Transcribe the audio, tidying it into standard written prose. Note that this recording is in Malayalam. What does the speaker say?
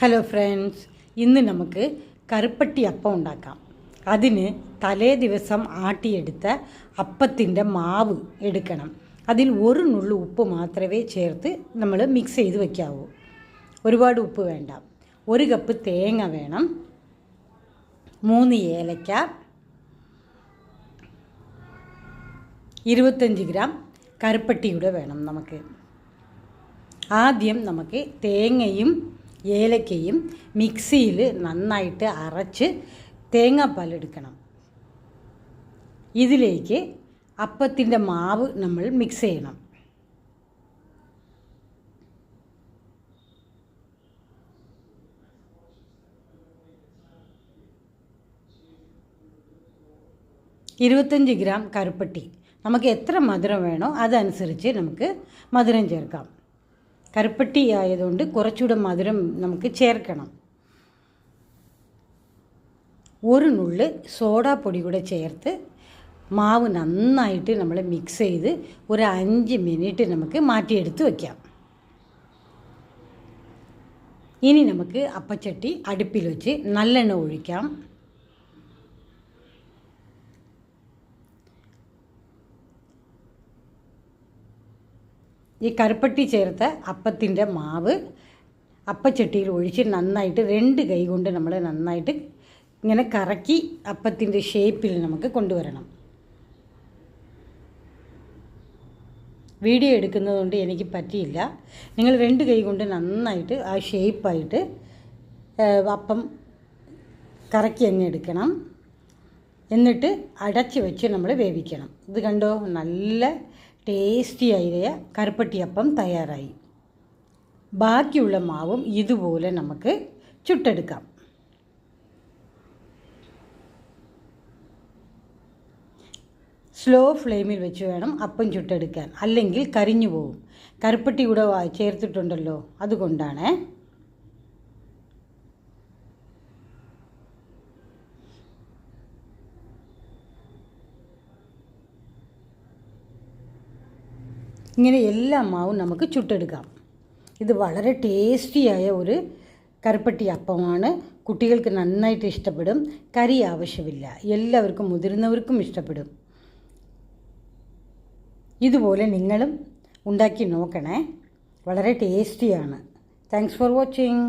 ഹലോ ഫ്രണ്ട്സ്, ഇന്ന് നമുക്ക് കറുപ്പട്ടി അപ്പം ഉണ്ടാക്കാം. അതിന് തലേ ദിവസം ആട്ടിയെടുത്ത അപ്പത്തിൻ്റെ മാവ് എടുക്കണം. അതിൽ ഒരു നുള്ളു ഉപ്പ് മാത്രമേ ചേർത്ത് നമ്മൾ മിക്സ് ചെയ്ത് വയ്ക്കാവൂ. ഒരുപാട് ഉപ്പ് വേണ്ട. 1 കപ്പ് തേങ്ങ വേണം, 3 ഏലക്ക, 25 ഗ്രാം കറുപ്പട്ടിയുടെ വേണം നമുക്ക്. ആദ്യം നമുക്ക് തേങ്ങയും ഏലക്കയും മിക്സിയിൽ നന്നായിട്ട് അരച്ച് തേങ്ങാപ്പാലെടുക്കണം. ഇതിലേക്ക് അപ്പത്തിൻ്റെ മാവ് നമ്മൾ മിക്സ് ചെയ്യണം. ഇരുപത്തഞ്ച് ഗ്രാം കറുപ്പട്ടി. നമുക്ക് എത്ര മധുരം വേണോ അതനുസരിച്ച് നമുക്ക് മധുരം ചേർക്കാം. കറുപ്പട്ടി ആയതുകൊണ്ട് കുറച്ചുകൂടെ മധുരം നമുക്ക് ചേർക്കണം. 1 നുള്ള് സോഡാപ്പൊടി കൂടെ ചേർത്ത് മാവ് നന്നായിട്ട് നമ്മൾ മിക്സ് ചെയ്ത് ഒരു 5 മിനിറ്റ് നമുക്ക് മാറ്റിയെടുത്ത് വയ്ക്കാം. ഇനി നമുക്ക് അപ്പച്ചട്ടി അടുപ്പിൽ വെച്ച് നല്ലെണ്ണ ഒഴിക്കാം. ഈ കറുപ്പട്ടി ചേർത്ത അപ്പത്തിൻ്റെ മാവ് അപ്പച്ചട്ടിയിൽ ഒഴിച്ച് നന്നായിട്ട് 2 കൈ കൊണ്ട് നമ്മൾ നന്നായിട്ട് ഇങ്ങനെ കറക്കി അപ്പത്തിൻ്റെ ഷേപ്പിൽ നമുക്ക് കൊണ്ടുവരണം. വീഡിയോ എടുക്കുന്നതുകൊണ്ട് എനിക്ക് പറ്റിയില്ല. നിങ്ങൾ 2 കൈ കൊണ്ട് നന്നായിട്ട് ആ ഷേപ്പായിട്ട് അപ്പം കറക്കി അങ്ങ് എടുക്കണം. എന്നിട്ട് അടച്ച് വെച്ച് നമ്മൾ വേവിക്കണം. ഇത് കണ്ടോ, നല്ല ടേസ്റ്റിയായ കറുപ്പട്ടിയപ്പം തയ്യാറായി. ബാക്കിയുള്ള മാവും ഇതുപോലെ നമുക്ക് ചുട്ടെടുക്കാം. സ്ലോ ഫ്ലെയിമിൽ വെച്ച് വേണം അപ്പം ചുട്ടെടുക്കാൻ, അല്ലെങ്കിൽ കരിഞ്ഞു പോകും. കറുപ്പട്ടി കൂടെ ചേർത്തിട്ടുണ്ടല്ലോ, അതുകൊണ്ടാണ്. ഇങ്ങനെ എല്ലാ മാവും നമുക്ക് ചുട്ടെടുക്കാം. ഇത് വളരെ ടേസ്റ്റിയായ ഒരു കറുപ്പട്ടി അപ്പമാണ്. കുട്ടികൾക്ക് നന്നായിട്ട് ഇഷ്ടപ്പെടും. കറി ആവശ്യമില്ല, എല്ലാവർക്കും മുതിർന്നവർക്കും ഇഷ്ടപ്പെടും. ഇതുപോലെ നിങ്ങളും ഉണ്ടാക്കി നോക്കണേ. വളരെ ടേസ്റ്റിയാണ്. Thanks for watching.